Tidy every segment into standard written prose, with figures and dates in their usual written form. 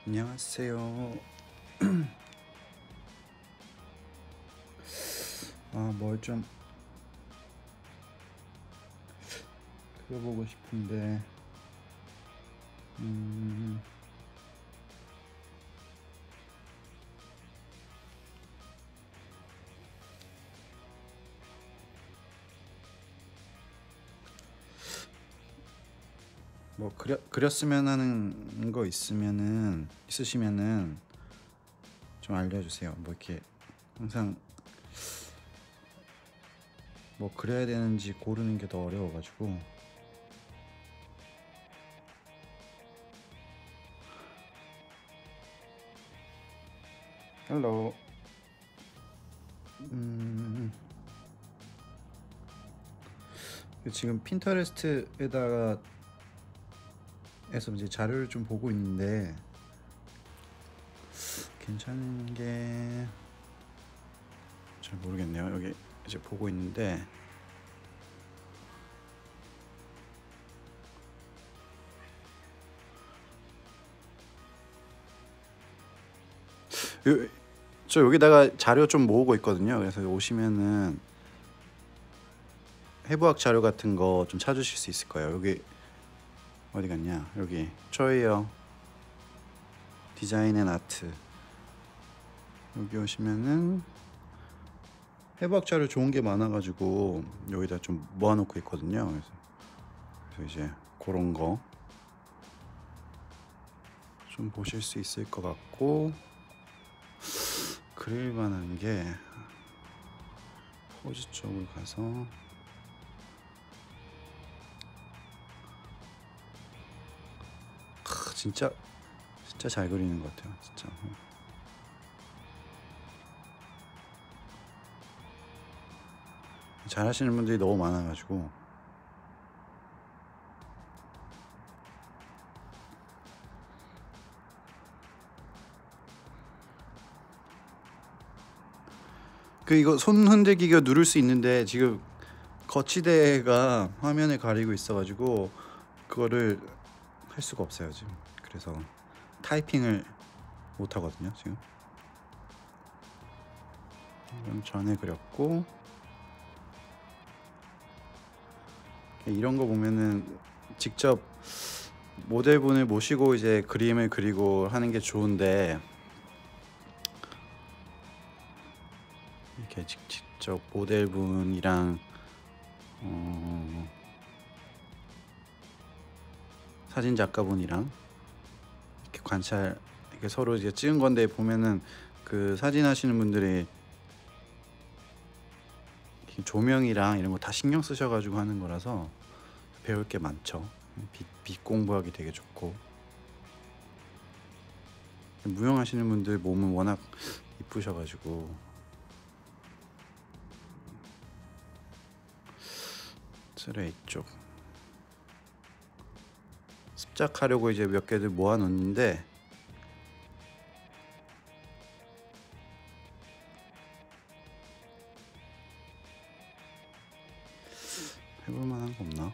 안녕하세요. 뭘 좀 그려보고 싶은데, 뭐 그렸으면 하는 거 있으시면은 좀 알려주세요. 뭐 이렇게 항상 뭐 그려야 되는지 고르는 게 더 어려워가지고. 헬로. 지금 핀터레스트에다가 에서 이제 자료를 좀 보고 있는데 괜찮은 게 잘 모르겠네요. 여기 이제 보고 있는데 저 여기다가 자료 좀 모으고 있거든요. 그래서 오시면은 해부학 자료 같은 거 좀 찾으실 수 있을 거예요. 여기 어디 갔냐? 여기 초이어 디자인 앤 아트, 여기 오시면은 해부학 자료 좋은 게 많아가지고 여기다 좀 모아놓고 있거든요. 그래서 이제 그런 거 좀 보실 수 있을 것 같고, 그릴 만한 게 포즈 쪽을 가서 진짜 잘 그리는 것 같아요. 진짜. 잘하시는 분들이 너무 많아가지고. 이거 손 흔들기가 누를 수 있는데 지금 거치대가 화면을 가리고 있어가지고 그거를 할 수가 없어요 지금. 그래서 타이핑을 못 하거든요 지금. 그럼 전에 그렸고, 이런 거 보면은 직접 모델분을 모시고 이제 그림을 그리고 하는 게 좋은데, 이렇게 직접 모델분이랑 사진 작가분이랑 이렇게 관찰, 이렇게 서로 이제 찍은 건데 보면은 그 사진 하시는 분들이 조명이랑 이런 거 다 신경 쓰셔가지고 하는 거라서 배울 게 많죠. 빛 공부하기 되게 좋고. 무용하시는 분들 몸은 워낙 이쁘셔가지고. 스레이 쪽 습작하려고 이제 몇 개들 모아놓는데, 해볼 만한 거 없나?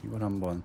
이걸 한번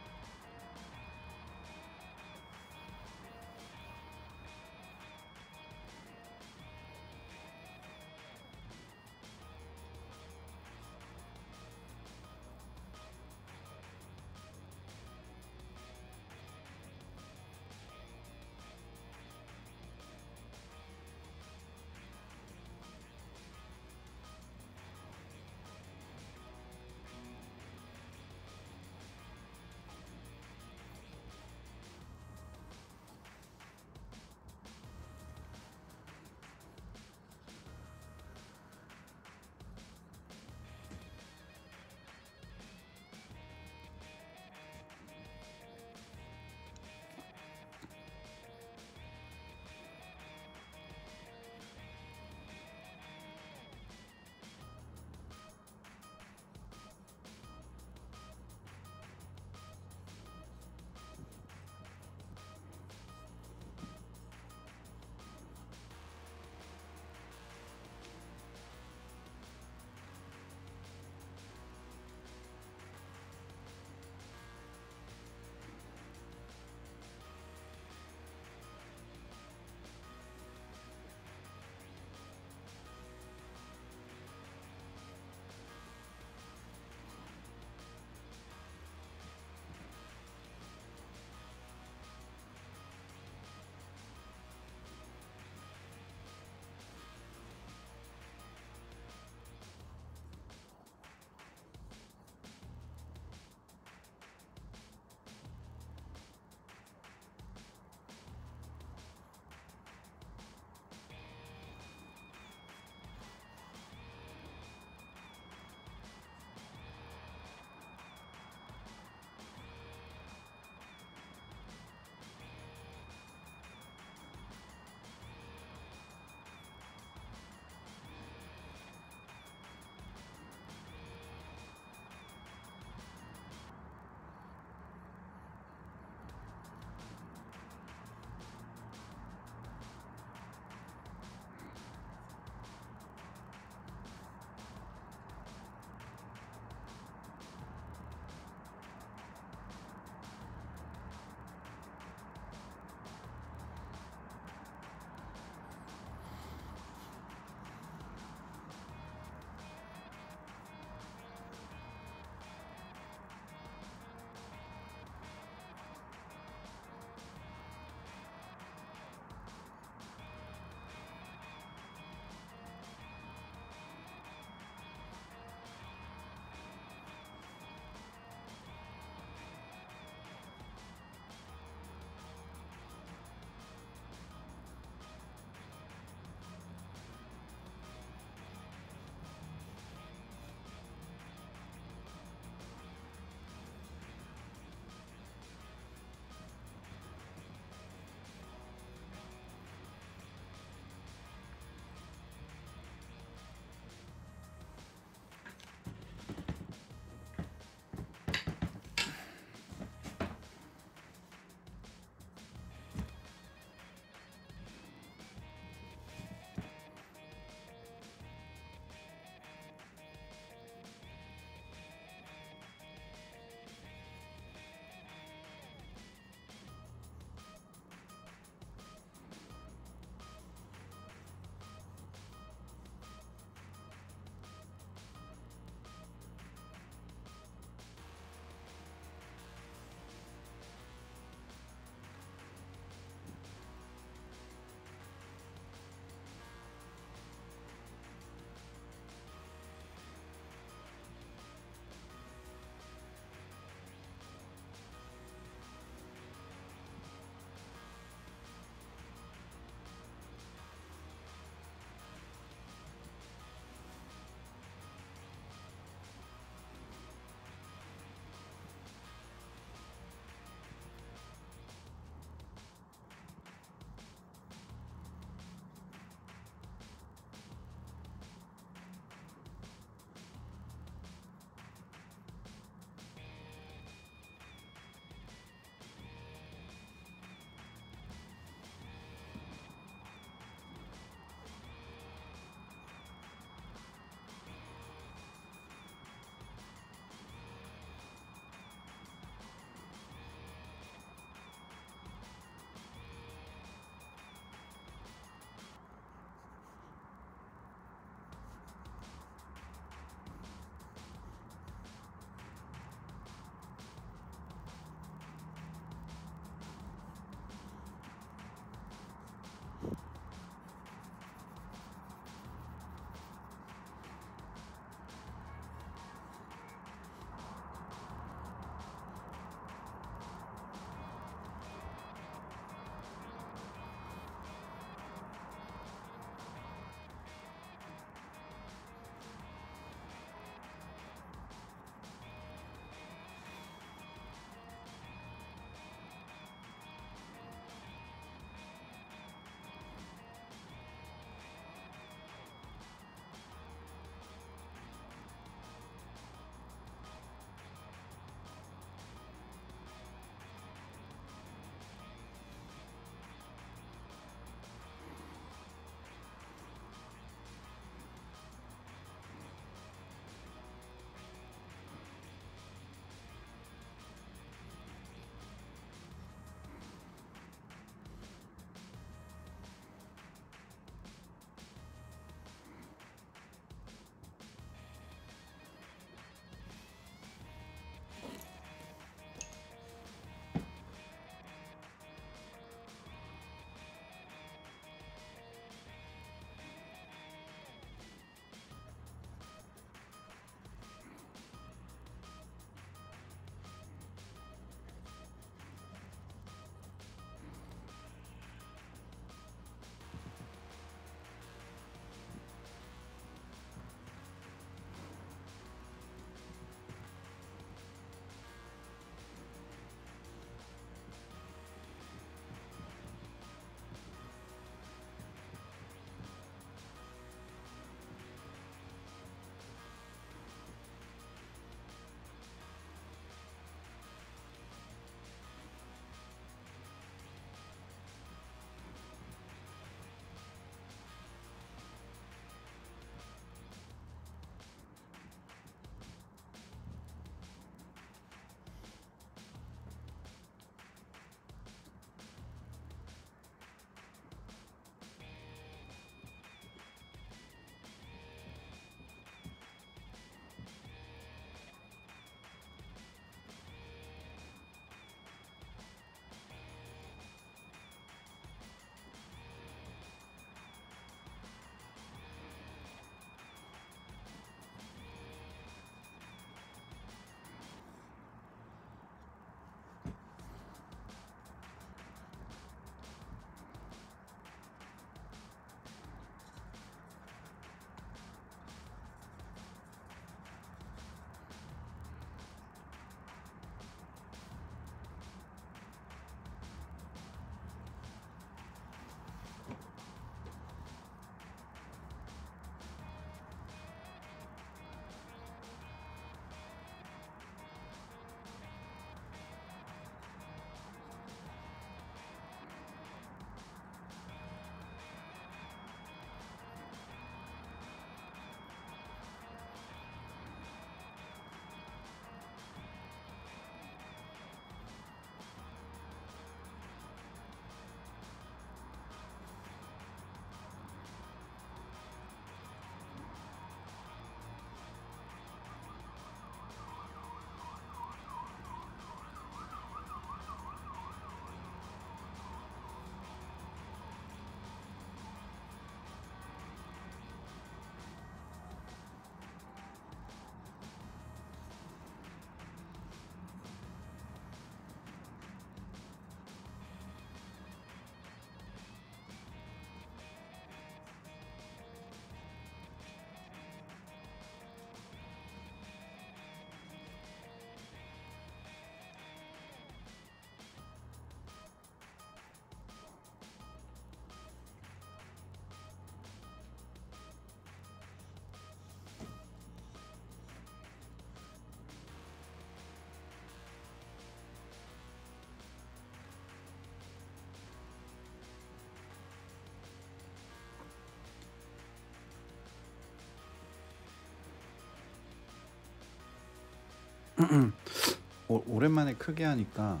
오랜만에 크게 하니까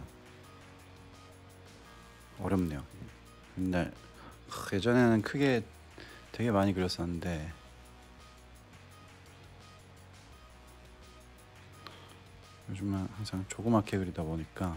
어렵네요. 옛날 예전에는 크게 되게 많이 그렸었는데 요즘은 항상 조그맣게 그리다 보니까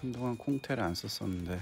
한동안 콩테를 안 썼었는데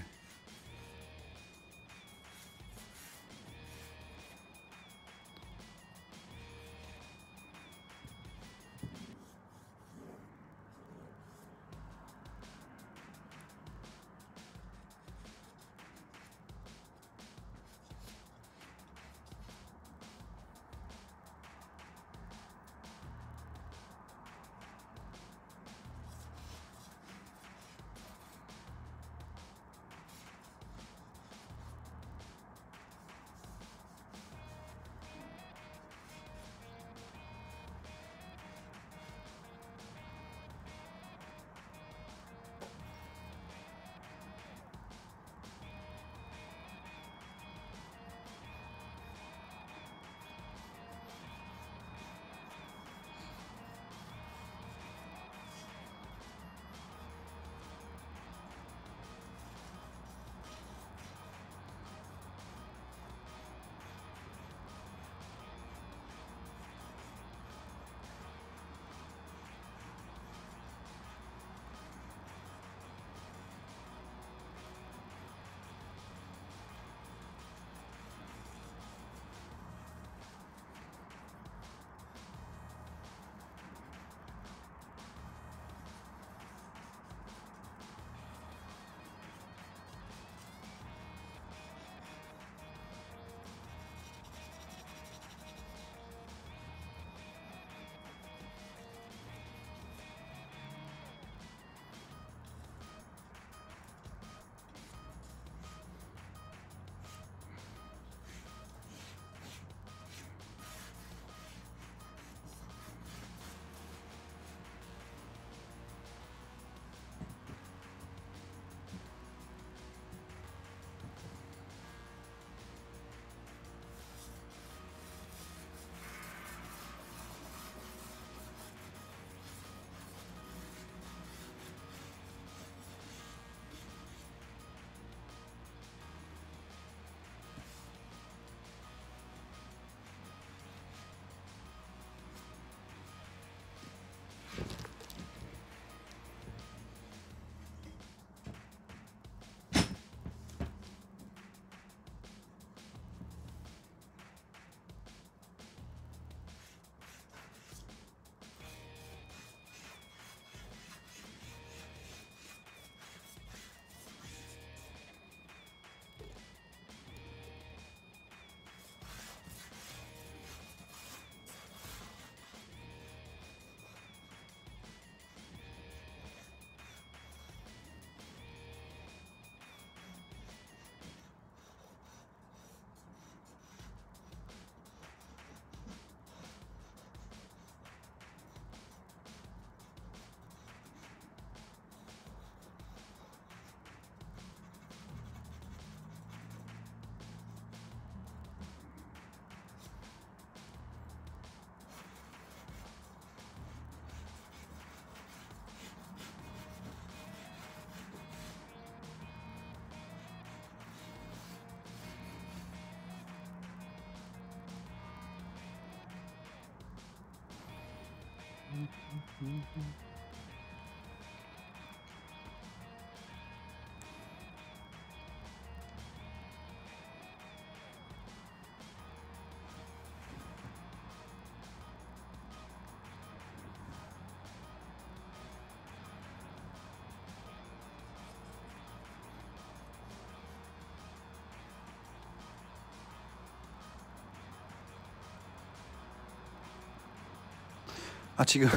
아 지금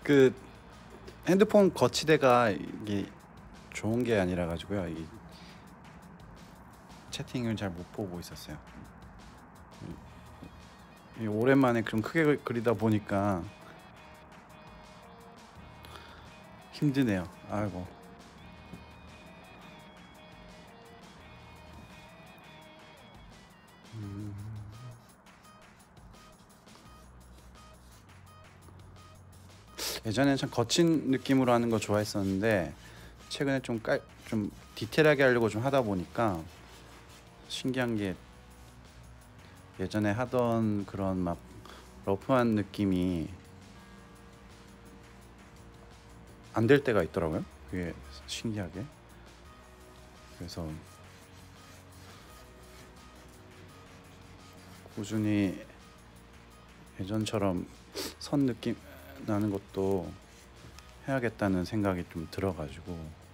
그 핸드폰 거치대가 이게 좋은 게 아니라 가지고요. 이 채팅을 잘 못 보고 있었어요. 이 오랜만에 좀 크게 그리다 보니까 힘드네요. 아이고. 예전에 참 거친 느낌으로 하는 거 좋아했었는데 최근에 좀 디테일하게 하려고 좀 하다 보니까 신기한 게 예전에 하던 그런 막 러프한 느낌이 안 될 때가 있더라고요. 그게 신기하게. 그래서 꾸준히 예전처럼 선 느낌 나는 것도 해야겠다는 생각이 좀 들어가지고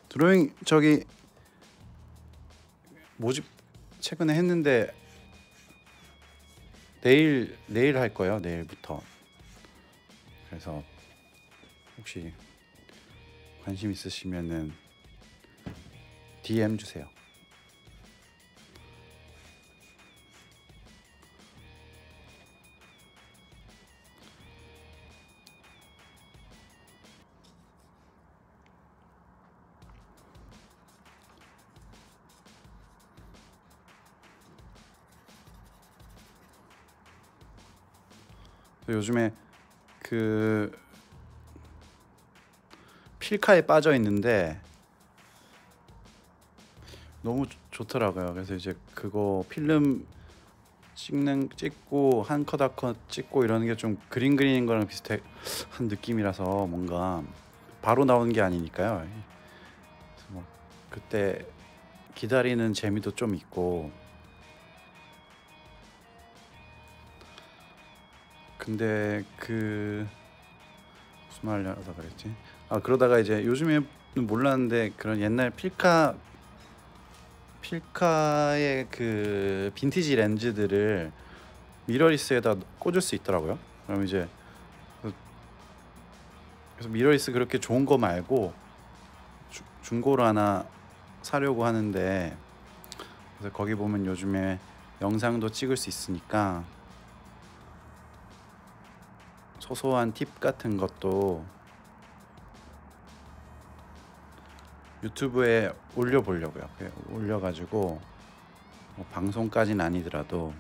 드로잉 저기 모집 최근에 했는데 내일 할 거예요. 내일부터. 그래서 혹시 관심 있으시면은 DM 주세요. 요즘에 그 필카에 빠져 있는데 너무 좋더라고요. 그래서 이제 그거 필름 찍고 한 컷 한 컷 찍고 이러는 게 좀 그림 그리는 거랑 비슷한 느낌이라서 뭔가 바로 나오는 게 아니니까요. 그래서 뭐 그때 기다리는 재미도 좀 있고. 근데 그 무슨 말을 하다 그랬지? 아 그러다가 이제 요즘에는 몰랐는데 그런 옛날 필카의 그 빈티지 렌즈들을 미러리스에다 꽂을 수 있더라고요. 그럼 이제 그래서 미러리스 그렇게 좋은 거 말고 중고로 하나 사려고 하는데, 그래서 거기 보면 요즘에 영상도 찍을 수 있으니까 소소한 팁 같은 것도 유튜브에 올려보려고요. 올려가지고 뭐 방송까지는 아니더라도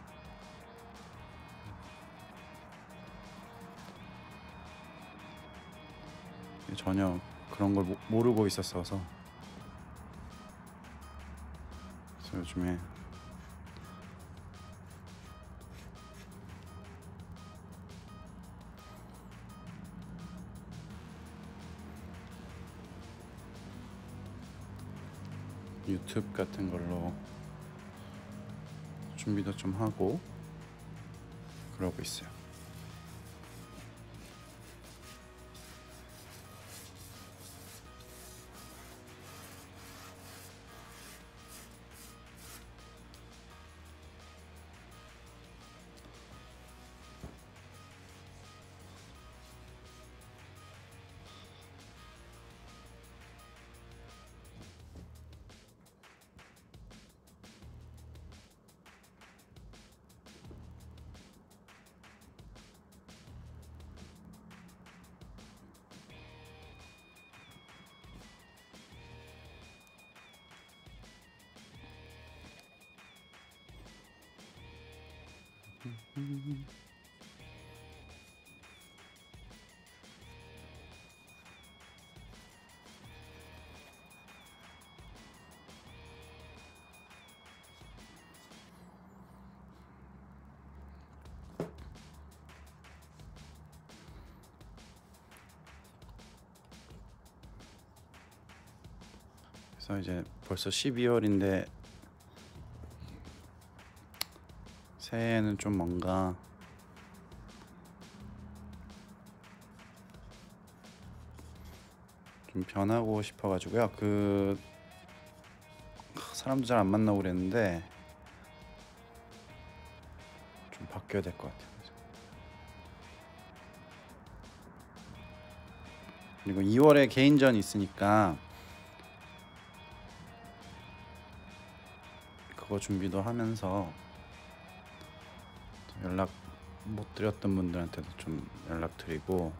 전혀 그런 걸 모르고 있었어서. 그래서 요즘에 유튜브 같은 걸로 준비도 좀 하고 그러고 있어요. 그래서 이제 벌써 12월인데 새해에는 좀 뭔가 좀 변하고 싶어가지고요. 그 사람도 잘 안 만나고 그랬는데 좀 바뀌어야 될 것 같아요. 그리고 2월에 개인전 있으니까 그거 준비도 하면서 연락 못 드렸던 분들한테도 좀 연락드리고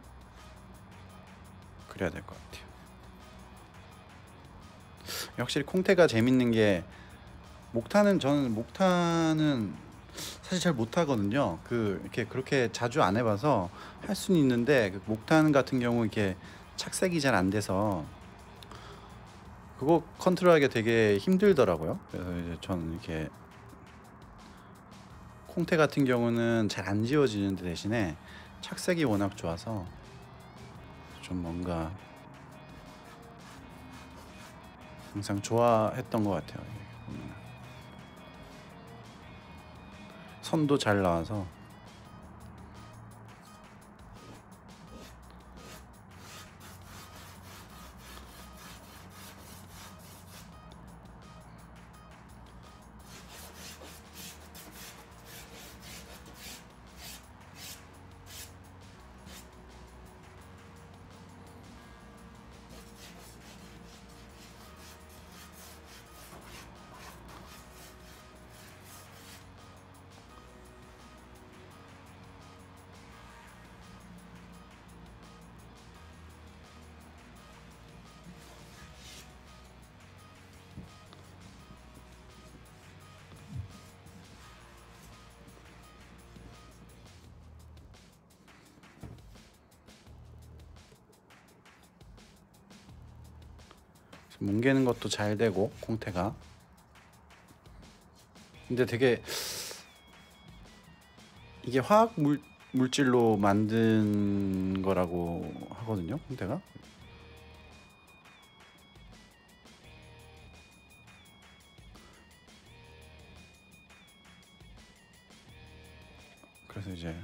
그래야 될 것 같아요. 확실히 콩태가 재밌는 게 저는 목타는 사실 잘 못하거든요. 이렇게 그렇게 자주 안 해봐서 할 수는 있는데 그 목탄 같은 경우 이렇게 착색이 잘 안 돼서 그거 컨트롤하기가 되게 힘들더라고요. 그래서 이제 저는 이렇게 콩태 같은 경우는 잘 안 지워지는데 대신에 착색이 워낙 좋아서 좀 뭔가 항상 좋아했던 것 같아요. 선도 잘 나와서 뭉개는 것도 잘 되고 콩태가. 근데 되게 이게 물질로 만든 거라고 하거든요, 콩태가. 그래서 이제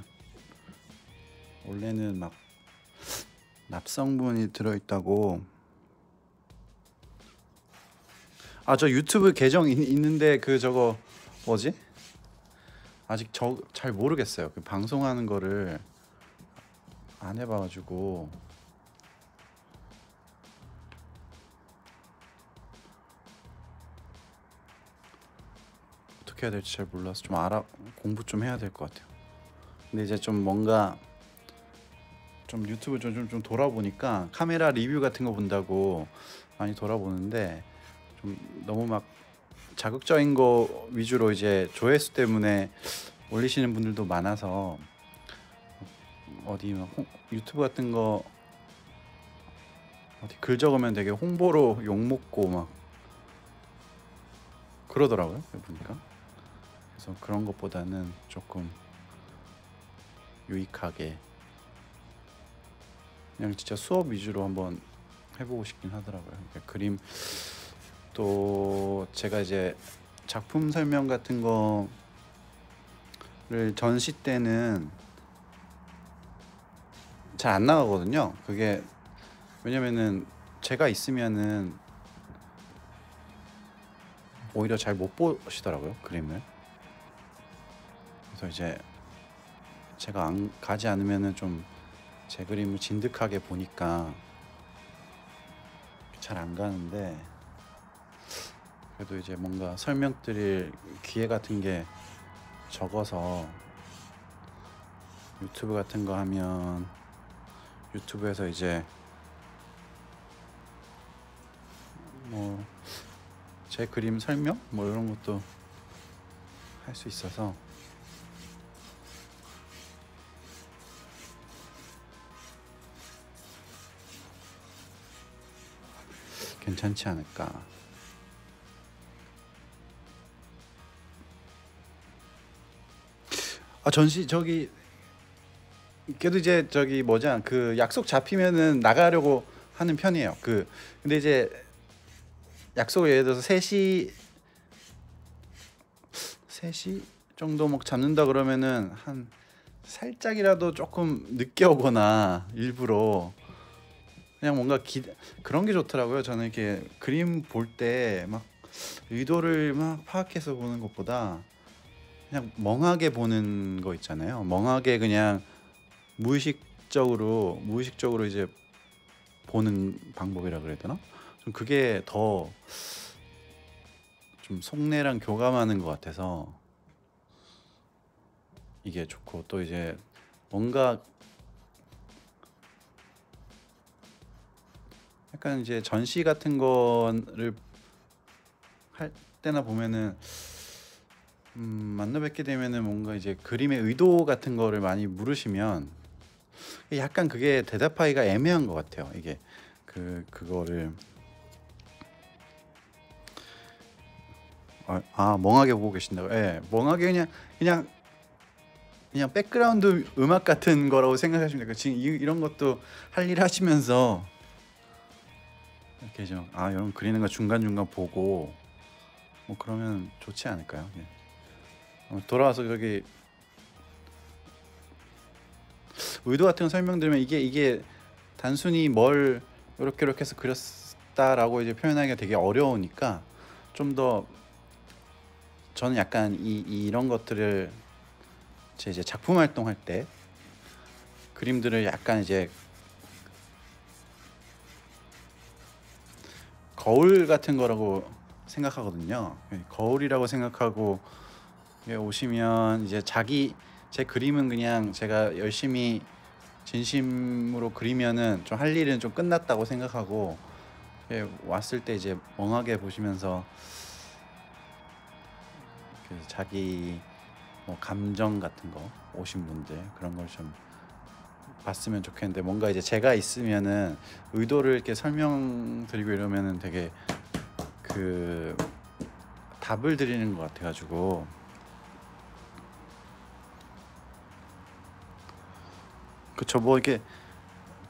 원래는 막 납성분이 들어있다고. 저 유튜브 계정 있는데 저거 뭐지? 아직 잘 모르겠어요. 그 방송하는 거를 안 해봐가지고 어떻게 해야 될지 잘 몰라서 좀 공부 좀 해야 될 것 같아요. 근데 이제 좀 뭔가 좀 유튜브 좀 돌아보니까 카메라 리뷰 같은 거 본다고 많이 돌아보는데 좀 너무 막 자극적인 거 위주로 이제 조회수 때문에 올리시는 분들도 많아서 어디 막 유튜브 같은 거 어디 글 적으면 되게 홍보로 욕먹고 막 그러더라고요, 보니까. 그래서 그런 것보다는 조금 유익하게 그냥 진짜 수업 위주로 한번 해보고 싶긴 하더라고요. 그러니까 그림 또 제가 이제 작품 설명 같은 거를 전시 때는 잘 안 나가거든요. 그게 왜냐면은 제가 있으면은 오히려 잘 못 보시더라고요, 그림을. 그래서 이제 제가 가지 않으면은 좀 제 그림을 진득하게 보니까 잘 안 가는데, 그래도 이제 뭔가 설명드릴 기회 같은 게 적어서 유튜브 같은 거 하면 유튜브에서 이제 뭐 제 그림 설명 뭐 이런 것도 할 수 있어서 괜찮지 않을까. 전시 저기 그래도 이제 저기 뭐냐 그 약속 잡히면은 나가려고 하는 편이에요. 근데 이제 약속을 예를 들어서 3시 정도 막 잡는다 그러면은 한 살짝이라도 조금 늦게 오거나 일부러 그냥 뭔가 그런 게 좋더라고요. 저는 이렇게 그림 볼 때 막 의도를 막 파악해서 보는 것보다 그냥 멍하게 보는 거 있잖아요. 멍하게 그냥 무의식적으로 이제 보는 방법이라 그래야 되나? 좀 그게 더 좀 속내랑 교감하는 것 같아서 이게 좋고, 또 이제 뭔가 약간 이제 전시 같은 거를 할 때나 보면은 만나 뵙게 되면은 뭔가 이제 그림의 의도 같은 거를 많이 물으시면 약간 그게 대답하기가 애매한 것 같아요. 이게 그거를 멍하게 보고 계신다고. 예, 멍하게 그냥 백그라운드 음악 같은 거라고 생각하시면 돼요. 지금 이런 것도 할 일 하시면서 이렇게 좀 이런 그리는 거 중간중간 보고 뭐 그러면 좋지 않을까요? 예. 돌아와서 여기 의도 같은 거 설명드리면 이게 단순히 뭘 이렇게 해서 그렸다라고 이제 표현하기가 되게 어려우니까 좀 더 저는 약간 이런 것들을 제 이제 작품 활동할 때 그림들을 약간 이제 거울 같은 거라고 생각하거든요. 거울이라고 생각하고 오시면 이제 제 그림은 그냥 제가 열심히 진심으로 그리면은 좀 할 일은 좀 끝났다고 생각하고 왔을 때 이제 멍하게 보시면서 자기 뭐 감정 같은 거 오신 분들 그런 걸 좀 봤으면 좋겠는데, 뭔가 이제 제가 있으면은 의도를 이렇게 설명드리고 이러면은 되게 그 답을 드리는 것 같아가지고 그쵸. 뭐 이렇게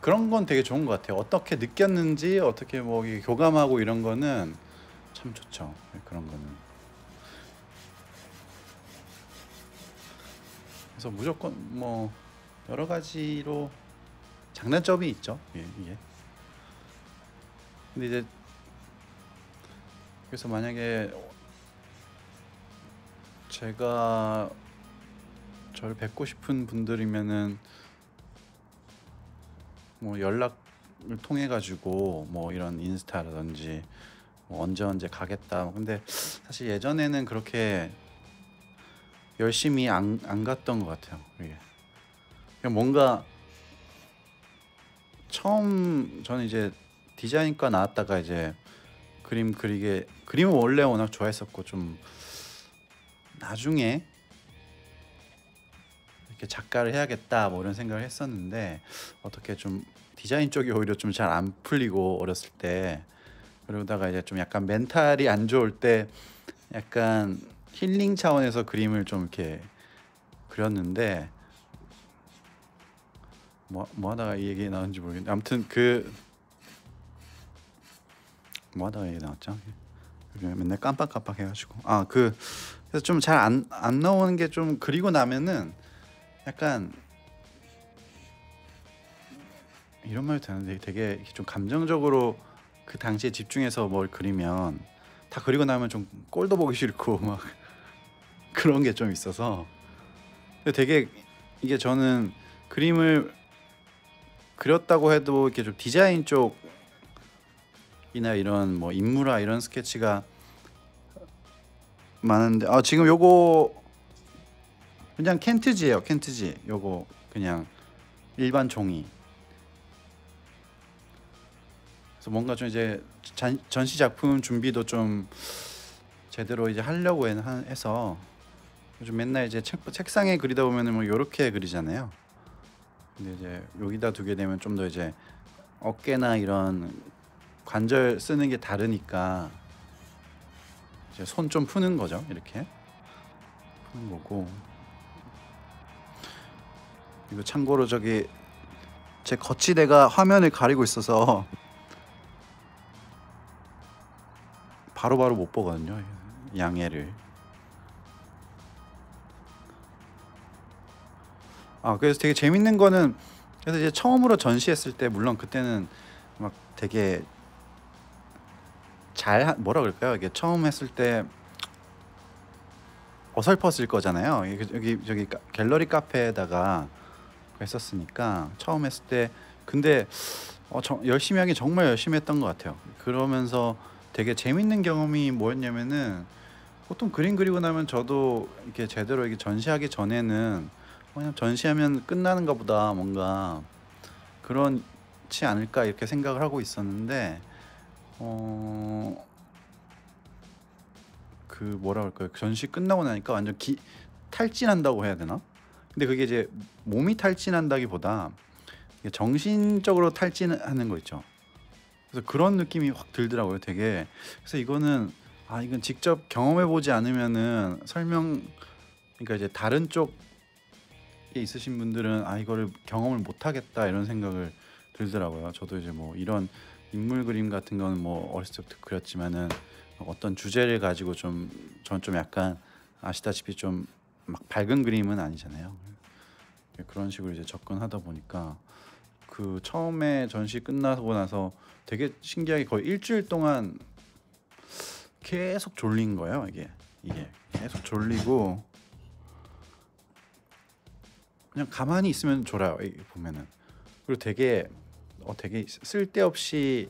그런 건 되게 좋은 것 같아요. 어떻게 느꼈는지 어떻게 뭐 이게 교감하고 이런 거는 참 좋죠. 그런 거는. 그래서 무조건 뭐 여러 가지로 장단점이 있죠. 이게. 근데 이제 그래서 만약에 제가 저를 뵙고 싶은 분들이면은 뭐 연락을 통해 가지고 뭐 이런 인스타라든지 뭐 언제 가겠다. 근데 사실 예전에는 그렇게 열심히 안 갔던 것 같아요. 이게 그냥 뭔가 처음 저는 이제 디자인과 나왔다가 이제 그림을 원래 워낙 좋아했었고 좀 나중에 이렇게 작가를 해야겠다 뭐 이런 생각을 했었는데 어떻게 좀 디자인 쪽이 오히려 좀 잘 안 풀리고 어렸을 때, 그러다가 이제 좀 약간 멘탈이 안 좋을 때 약간 힐링 차원에서 그림을 좀 이렇게 그렸는데 뭐 하다가 이 얘기 나왔는지 모르겠는데 아무튼 뭐 하다가 얘기 나왔죠? 맨날 깜빡깜빡 해가지고 그래서 좀 잘 안 나오는 게 좀 그리고 나면은 약간 이런 말도 되는데 되게 좀 감정적으로 그 당시에 집중해서 뭘 그리면 다 그리고 나면 좀 꼴도 보기 싫고 막 그런 게 좀 있어서 되게 이게 저는 그림을 그렸다고 해도 이렇게 좀 디자인 쪽이나 이런 뭐 인물화 이런 스케치가 많은데 지금 요거 그냥 켄트지예요. 켄트지. 요거 그냥 일반 종이. 그래서 뭔가 좀 이제 전시 작품 준비도 좀 제대로 이제 하려고 해서 요즘 맨날 이제 책상에 그리다 보면은 뭐 요렇게 그리잖아요. 근데 이제 여기다 두게 되면 좀 더 이제 어깨나 이런 관절 쓰는 게 다르니까 이제 손 좀 푸는 거죠. 이렇게 푸는 거고. 이거 참고로 저기 제 거치대가 화면을 가리고 있어서 바로바로 못 보거든요. 양해를. 그래서 되게 재밌는 거는, 그래서 이제 처음으로 전시했을 때 물론 그때는 막 되게 뭐라 그럴까요? 이게 처음 했을 때 어설펐을 거잖아요. 여기 저기 갤러리 카페에다가 했었으니까 처음 했을 때. 근데 열심히 하기 정말 열심히 했던 것 같아요. 그러면서 되게 재밌는 경험이 뭐였냐면은, 보통 그림 그리고 나면 저도 이렇게 제대로 이게 전시하기 전에는 그냥 전시하면 끝나는가 보다, 뭔가 그렇지 않을까 이렇게 생각을 하고 있었는데, 그 뭐라 그럴까요? 전시 끝나고 나니까 완전 탈진한다고 해야 되나? 근데 그게 이제 몸이 탈진한다기보다 정신적으로 탈진하는 거 있죠. 그래서 그런 느낌이 확 들더라고요, 되게. 그래서 이건 직접 경험해 보지 않으면은 그러니까 이제 다른 쪽에 있으신 분들은 이거를 경험을 못 하겠다 이런 생각을 들더라고요. 저도 이제 뭐 이런 인물 그림 같은 거는 뭐 어렸을 때부터 그렸지만은 어떤 주제를 가지고 전 좀 약간 아시다시피 좀 막 밝은 그림은 아니잖아요. 그런 식으로 이제 접근하다 보니까 그 처음에 전시 끝나고 나서 되게 신기하게 거의 일주일 동안 계속 졸린 거예요. 이게 계속 졸리고 그냥 가만히 있으면 졸아요. 이게 보면은. 그리고 되게 쓸데없이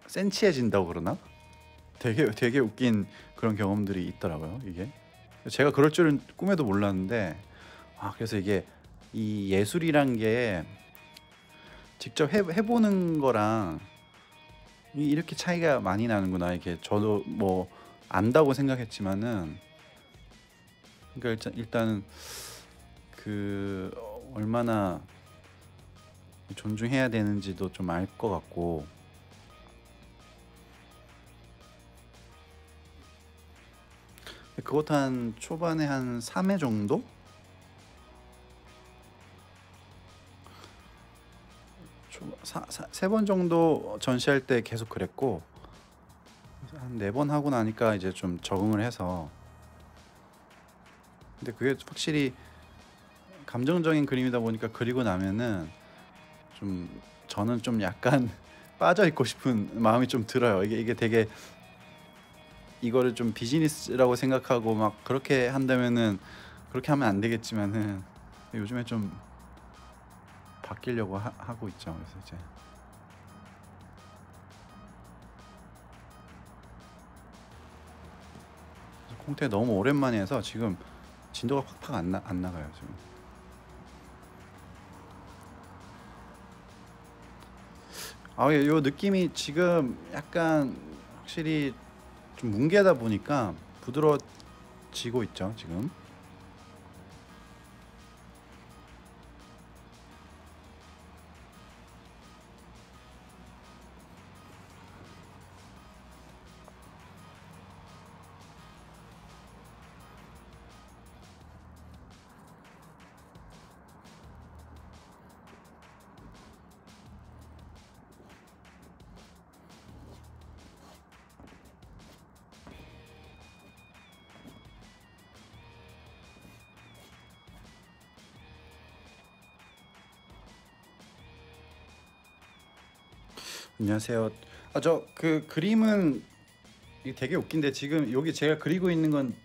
센치해진다고 그러나? 되게 웃긴 그런 경험들이 있더라고요. 이게 제가 그럴 줄은 꿈에도 몰랐는데, 그래서 이게 이 예술이란 게 직접 해보는 거랑 이렇게 차이가 많이 나는구나. 이게 저도 뭐 안다고 생각했지만은, 그러니까 일단은 그 얼마나 존중해야 되는지도 좀 알 것 같고. 그것도 한 초반에 한 3회 정도? 세 번 정도 전시할 때 계속 그랬고, 한 4번 하고 나니까 이제 좀 적응을 해서. 근데 그게 확실히 감정적인 그림이다 보니까 그리고 나면은 저는 좀 약간 빠져 있고 싶은 마음이 좀 들어요. 이게 되게 이거를 좀 비즈니스라고 생각하고 막 그렇게 한다면은 그렇게 하면 안 되겠지만은, 요즘에 좀 바뀌려고 하고 있죠. 그래서 이제 콩테 너무 오랜만에 해서 지금 진도가 팍팍 안 나가요 지금. 요 느낌이 지금 약간 확실히 좀 뭉개다 보니까 부드러워지고 있죠 지금. 안녕하세요. 저 그 그림은 이게 되게 웃긴데, 지금 여기 제가 그리고 있는 건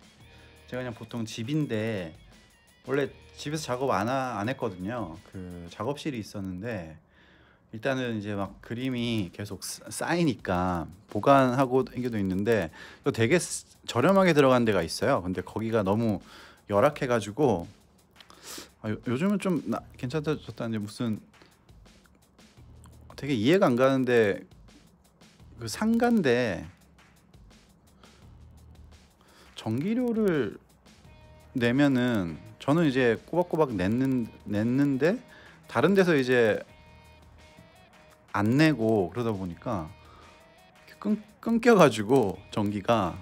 제가 그냥 보통 집인데, 원래 집에서 작업 안 했거든요. 그 작업실이 있었는데, 일단은 이제 막 그림이 계속 쌓이니까 보관하고 이게도 있는데, 또 되게 저렴하게 들어간 데가 있어요. 근데 거기가 너무 열악해가지고, 요즘은 좀 괜찮아졌다는데, 무슨 되게 이해가 안 가는데, 그 상가인데 전기료를 내면은, 저는 이제 꼬박꼬박 냈는데 다른 데서 이제 안 내고 그러다 보니까 끊겨가지고 전기가.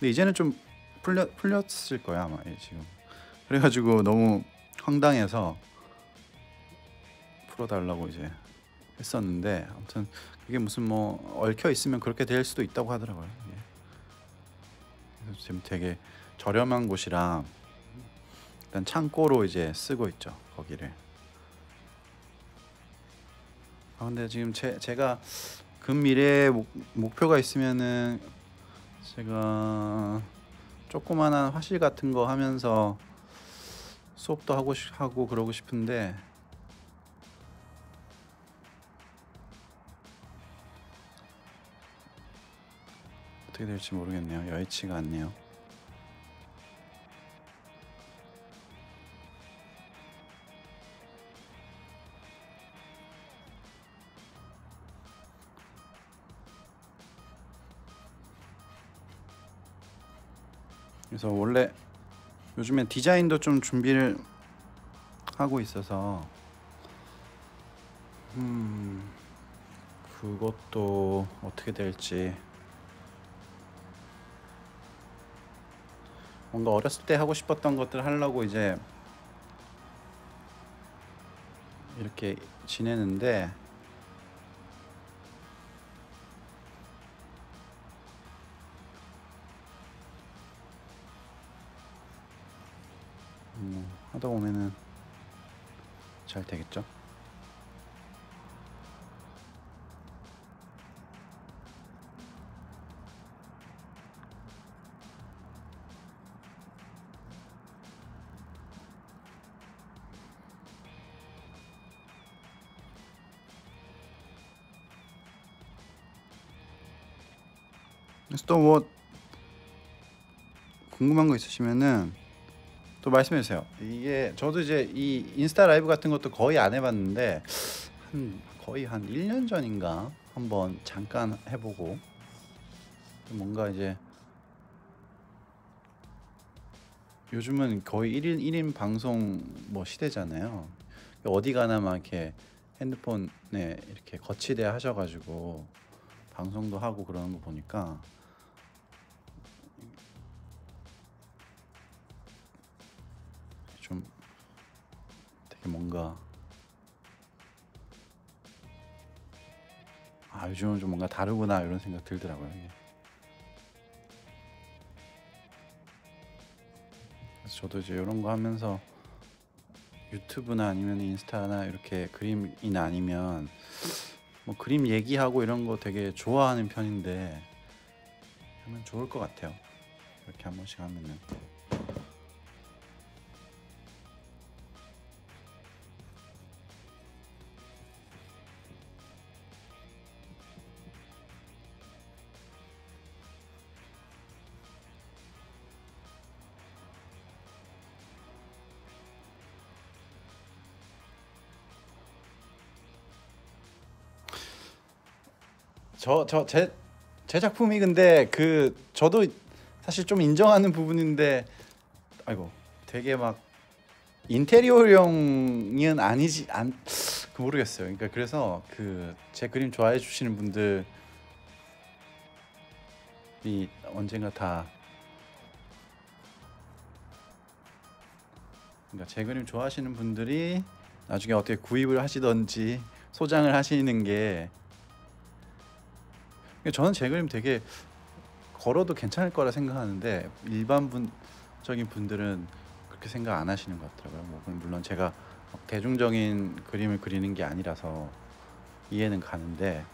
근데 이제는 좀 풀렸을 거야 아마 지금. 그래가지고 너무 황당해서 풀어달라고 이제 했었는데 아무튼 그게 무슨 뭐 얽혀 있으면 그렇게 될 수도 있다고 하더라고요. 예. 그래서 지금 되게 저렴한 곳이라 일단 창고로 이제 쓰고 있죠 거기를. 아 근데 지금 제가 근미래에 목표가 있으면은 제가 조그만한 화실 같은 거 하면서 수업도 하고 그러고 싶은데 어떻게 될지 모르겠네요. 여의치가 않네요. 그래서 원래 요즘엔 디자인도 좀 준비를 하고 있어서 그것도 어떻게 될지 뭔가 어렸을 때 하고 싶었던 것들 하려고 이제 이렇게 지내는데 하다 보면은 잘 되겠죠. 그래서 또 뭐 궁금한 거 있으시면은 또 말씀해 주세요. 이게 저도 이제 이 인스타 라이브 같은 것도 거의 안 해봤는데 거의 한 1년 전인가 한번 잠깐 해보고 뭔가 이제 요즘은 거의 1인 방송 뭐 시대잖아요. 어디 가나 막 이렇게 핸드폰에 이렇게 거치대 하셔가지고 방송도 하고 그러는 거 보니까 좀 되게 뭔가 요즘은 좀 뭔가 다르구나 이런 생각 들더라고요. 이게. 그래서 저도 이제 이런 거 하면서 유튜브나 아니면 인스타나 이렇게 그림이나 아니면 뭐 그림 얘기하고 이런 거 되게 좋아하는 편인데 하면 좋을 것 같아요. 이렇게 한 번씩 하면은. 제 작품이 근데 그 저도 사실 좀 인정하는 부분인데 아이고 되게 막 인테리어용은 아니지 안 모르겠어요. 그러니까 그래서 그 제 그림 좋아해 주시는 분들이 언젠가 다 그러니까 제 그림 좋아하시는 분들이 나중에 어떻게 구입을 하시던지 소장을 하시는 게 저는 제 그림 되게 걸어도 괜찮을 거라 생각하는데 일반적인 분들은 그렇게 생각 안 하시는 것 같더라고요. 뭐 물론 제가 대중적인 그림을 그리는 게 아니라서 이해는 가는데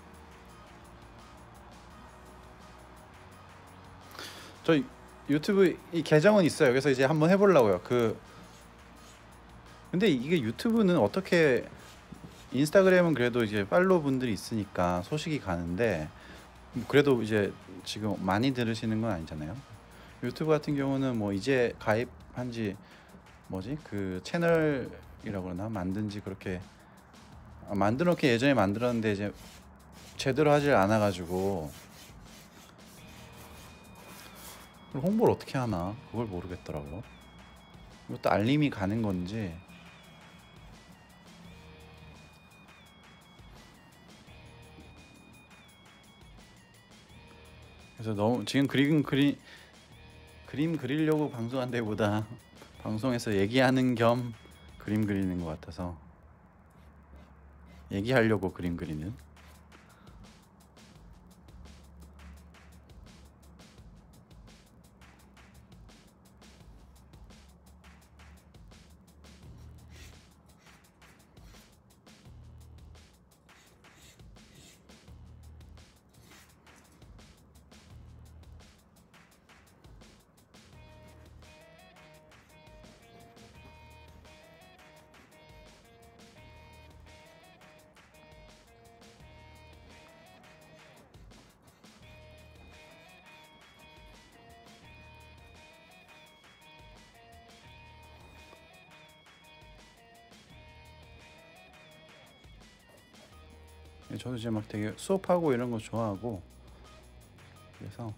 저 유튜브 이 계정은 있어요. 그래서 이제 한번 해보려고요. 근데 이게 유튜브는 어떻게 인스타그램은 그래도 이제 팔로우 분들이 있으니까 소식이 가는데 그래도 이제 지금 많이 들으시는 건 아니잖아요. 유튜브 같은 경우는 뭐 이제 가입한 지 뭐지 그 채널이라고 그러나 만든 지 그렇게 만들어 놓게 예전에 만들었는데 이제 제대로 하질 않아 가지고 홍보를 어떻게 하나 그걸 모르겠더라고. 이것도 알림이 가는 건지 그래서 너무 지금 그림 그리려고 방송한 데보다 방송에서 얘기하는 겸 그림 그리는 것 같아서 얘기하려고 그림 그리는. 저도 이제 막 되게 수업하고 이런 거 좋아하고 그래서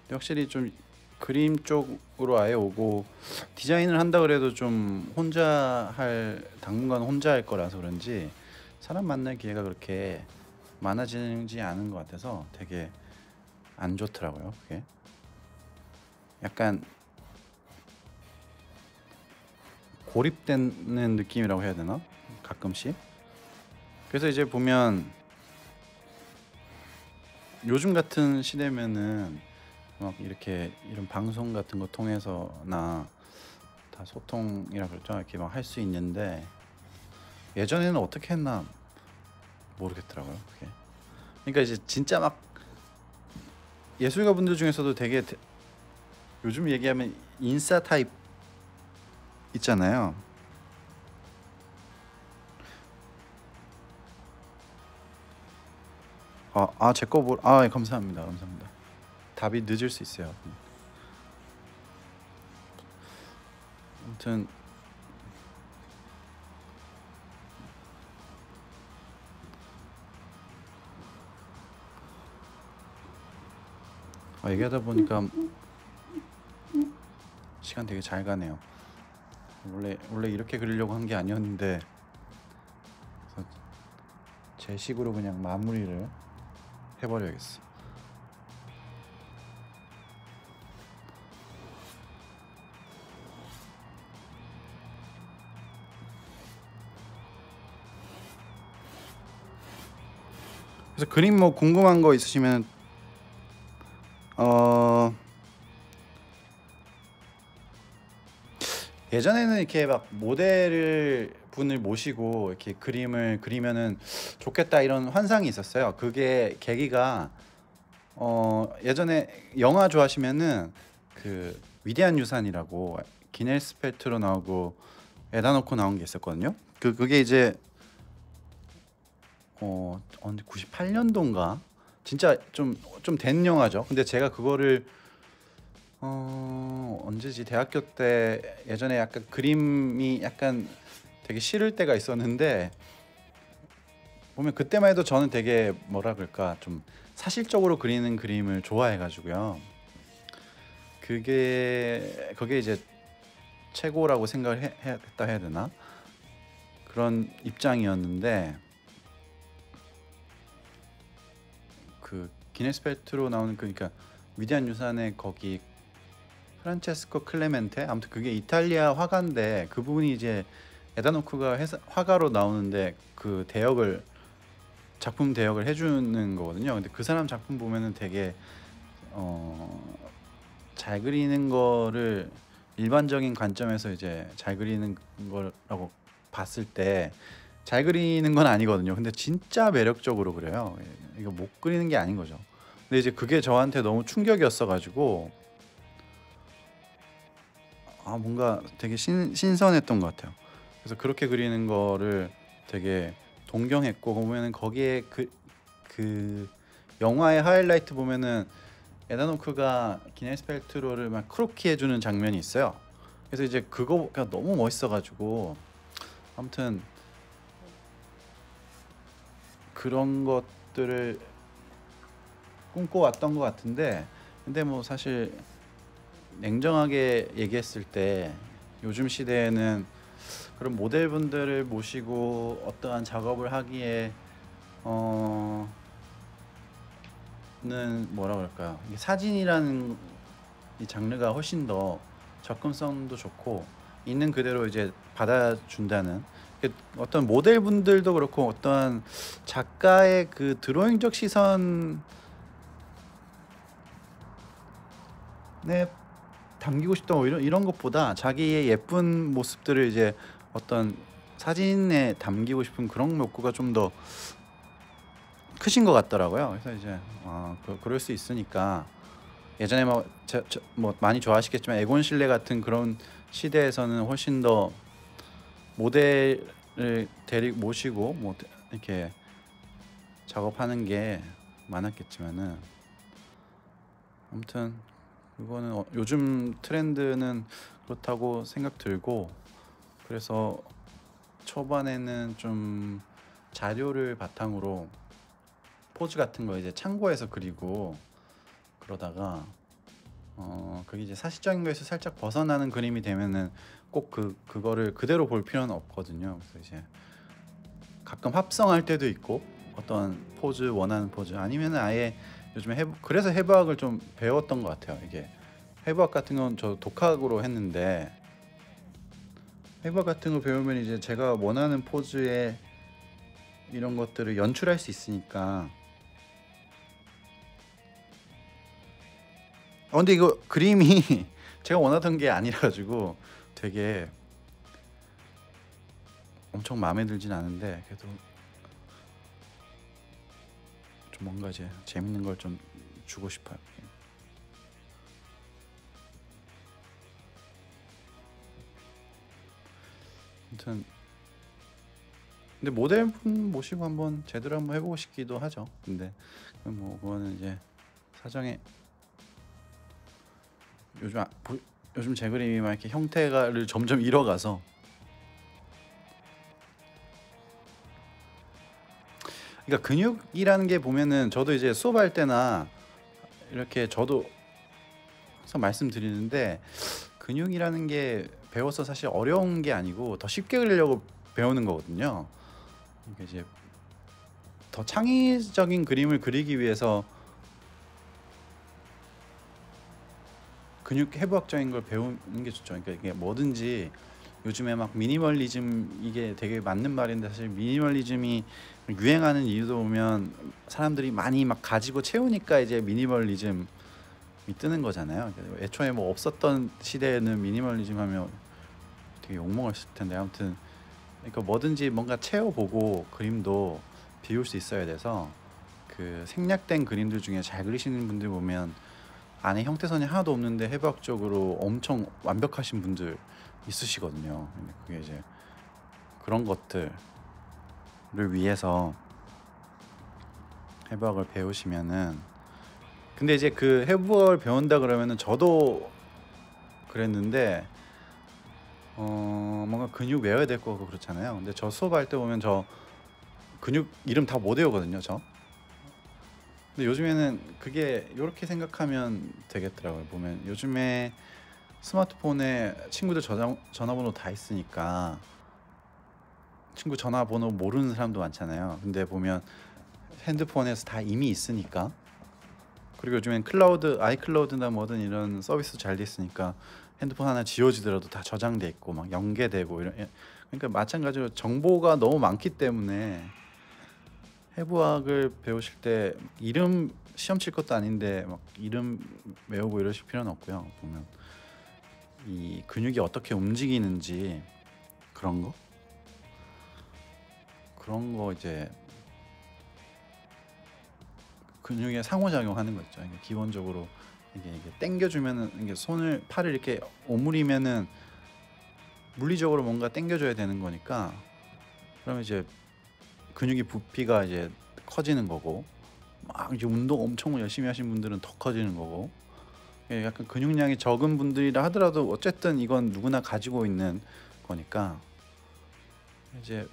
확실히 좀 그림 쪽으로 아예 오고 디자인을 한다 그래도 좀 혼자 할 당분간 혼자 할 거라서 그런지 사람 만날 기회가 그렇게 많아지지 않은 것 같아서 되게 안 좋더라고요. 그게 약간 고립되는 느낌이라고 해야 되나? 가끔씩. 그래서 이제 보면 요즘 같은 시대면은 막 이렇게 이런 방송 같은 거 통해서나 다 소통이라 그랬죠. 이렇게 막 할 수 있는데 예전에는 어떻게 했나 모르겠더라고요. 그게. 그러니까 이제 진짜 막 예술가 분들 중에서도 되게 요즘 얘기하면 인싸 타입 있잖아요. 제 거 예, 감사합니다. 감사합니다. 답이 늦을 수 있어요. 아무튼 얘기하다 보니까 시간 되게 잘 가네요. 원래 이렇게 그리려고 한 게 아니었는데 그래서 제 식으로 그냥 마무리를 해버려야겠어. 그래서 그림 뭐 궁금한 거 있으시면 예전에는 이렇게 막 모델을 분을 모시고 이렇게 그림을 그리면은 좋겠다 이런 환상이 있었어요. 그게 계기가 예전에 영화 좋아하시면은 그 위대한 유산이라고 기네스 펠트로 나오고 에다 놓고 나온 게 있었거든요. 그게 이제 98년도인가 진짜 좀 된 영화죠. 근데 제가 그거를 언제지 대학교 때 예전에 약간 그림이 약간 되게 싫을 때가 있었는데 보면 그때만 해도 저는 되게 뭐라 그럴까 좀 사실적으로 그리는 그림을 좋아해가지고요. 그게 이제 최고라고 생각을 했다 해야 되나 그런 입장이었는데 그 기네스 펠트로 나오는 그러니까 위대한 유산의 거기 프란체스코 클레멘테 아무튼 그게 이탈리아 화가인데 그 부분이 이제 에다노크가 화가로 나오는데 그 작품 대역을 해주는 거거든요. 근데 그 사람 작품 보면은 되게 잘 그리는 거를 일반적인 관점에서 이제 잘 그리는 거라고 봤을 때 잘 그리는 건 아니거든요. 근데 진짜 매력적으로 그려요. 이거 못 그리는 게 아닌 거죠. 근데 이제 그게 저한테 너무 충격이었어가지고 뭔가 되게 신선했던 것 같아요. 그래서 그렇게 그리는 거를 되게 동경했고 보면은 거기에 그 영화의 하이라이트 보면은 에다노크가 기네스 펠트로를 막 크로키 해주는 장면이 있어요. 그래서 이제 그거가 너무 멋있어가지고 아무튼 그런 것들을 꿈꿔왔던 것 같은데 근데 뭐 사실 냉정하게 얘기했을 때 요즘 시대에는 그런 모델분들을 모시고 어떠한 작업을 하기에 는 뭐라 그럴까요? 이게 사진이라는 이 장르가 훨씬 더 접근성도 좋고 있는 그대로 이제 받아준다는 어떤 모델분들도 그렇고 어떤 작가의 그 드로잉적 시선에 담기고 싶다 뭐 이런 것보다 자기의 예쁜 모습들을 이제 어떤 사진에 담기고 싶은 그런 욕구가 좀 더 크신 것 같더라고요. 그래서 이제 그럴 수 있으니까 예전에 뭐 많이 좋아하시겠지만 에곤 실레 같은 그런 시대에서는 훨씬 더 모델을 모시고 뭐 이렇게 작업하는 게 많았겠지만은 아무튼 그거는 요즘 트렌드는 그렇다고 생각 들고 그래서 초반에는 좀 자료를 바탕으로 포즈 같은 거 이제 참고해서 그리고 그러다가 그게 이제 사실적인 거에서 살짝 벗어나는 그림이 되면은 꼭 그거를 그대로 볼 필요는 없거든요. 그래서 이제 가끔 합성할 때도 있고 어떤 포즈 원하는 포즈 아니면은 아예 요즘에 그래서 해부학을 좀 배웠던 것 같아요. 이게 해부학 같은 건 저 독학으로 했는데 해부학 같은 거 배우면 이제 제가 원하는 포즈에 이런 것들을 연출할 수 있으니까. 근데 이거 그림이 제가 원하던 게 아니라 가지고 되게 엄청 마음에 들진 않은데 그래도 좀 뭔가 이제 재밌는 걸 좀 주고 싶어요. 아무튼 근데 모델분 모시고 한번 제대로 한번 해보고 싶기도 하죠. 근데 뭐 그거는 이제 사정에 요즘 제 그림이 막 이렇게 형태가를 점점 잃어가서 그러니까 근육이라는 게 보면은 저도 이제 수업할 때나 이렇게 저도 항상 말씀드리는데 근육이라는 게 배워서 사실 어려운 게 아니고 더 쉽게 그리려고 배우는 거거든요. 이게 이제 더 창의적인 그림을 그리기 위해서 근육 해부학적인 걸 배우는 게 좋죠. 그러니까 이게 뭐든지 요즘에 막 미니멀리즘 이게 되게 맞는 말인데 사실 미니멀리즘이 유행하는 이유도 보면 사람들이 많이 막 가지고 채우니까 이제 미니멀리즘이 뜨는 거잖아요. 애초에 뭐 없었던 시대에는 미니멀리즘 하면 되게 욕먹었을 텐데 아무튼 그러니까 뭐든지 뭔가 채워보고 그림도 비울 수 있어야 돼서 그 생략된 그림들 중에 잘 그리시는 분들 보면 안에 형태선이 하나도 없는데 해부학적으로 엄청 완벽하신 분들 있으시거든요. 근데 그게 이제 그런 것들을 위해서 해부학을 배우시면은 근데 이제 그 해부학을 배운다 그러면은 저도 그랬는데 뭔가 근육 외워야 될 거고 그렇잖아요. 근데 저 수업할 때 보면 저 근육 이름 다 못 외우거든요, 저. 근데 요즘에는 그게 이렇게 생각하면 되겠더라고요. 보면 요즘에 스마트폰에 친구들 전화번호 다 있으니까 친구 전화번호 모르는 사람도 많잖아요. 근데 보면 핸드폰에서 다 이미 있으니까 그리고 요즘엔 아이클라우드나 뭐든 이런 서비스 잘 돼 있으니까 핸드폰 하나 지워지더라도 다 저장돼 있고 막 연계되고 그러니까 마찬가지로 정보가 너무 많기 때문에 해부학을 배우실 때 이름 시험 칠 것도 아닌데 막 이름 외우고 이러실 필요는 없고요. 보면 이 근육이 어떻게 움직이는지 그런 거 이제 근육에 상호작용하는 거 있죠. 이게 기본적으로 이게 당겨주면은 이게 팔을 이렇게 오므리면은 물리적으로 뭔가 당겨줘야 되는 거니까 그러면 이제 근육이 부피가 이제 커지는 거고 막 이제 운동 엄청 열심히 하신 분들은 더 커지는 거고 약간 근육량이 적은 분들이라 하더라도 어쨌든 이건 누구나 가지고 있는 거니까 이제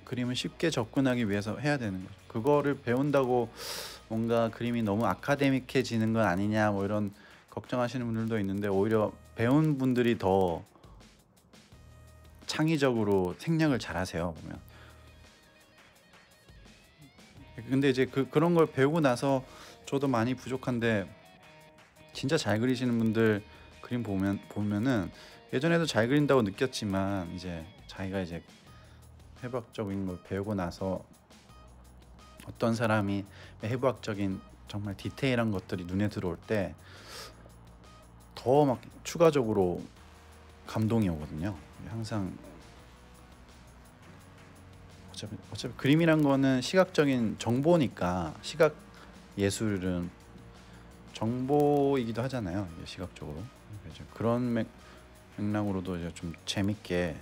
그림을 쉽게 접근하기 위해서 해야 되는 거죠. 그거를 배운다고 뭔가 그림이 너무 아카데믹해지는 건 아니냐 뭐 이런 걱정하시는 분들도 있는데 오히려 배운 분들이 더 창의적으로 생략을 잘하세요 보면. 근데 이제 그런 걸 배우고 나서 저도 많이 부족한데 진짜 잘 그리시는 분들 그림 보면은 예전에도 잘 그린다고 느꼈지만 이제 자기가 이제 해부학적인 걸 배우고 나서 어떤 사람이 해부학적인 정말 디테일한 것들이 눈에 들어올 때 더 막 추가적으로 감동이 오거든요. 항상 어차피 그림이란 거는 시각적인 정보니까 시각 예술은 정보이기도 하잖아요. 이게 시각적으로. 그래서 그런 맥락으로도 이제 좀 재밌게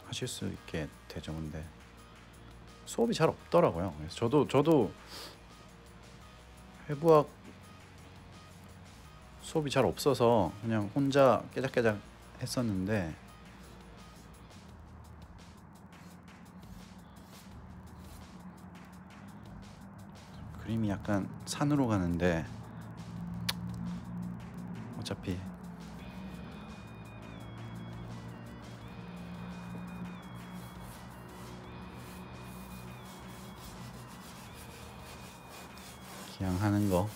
하실 수 있게 되죠. 근데 수업이 잘 없더라고요. 그래서 저도 해부학 수업이 잘 없어서 그냥 혼자 깨작깨작 했었는데 그림이 약간 산으로 가는데 어차피 그냥 하는 거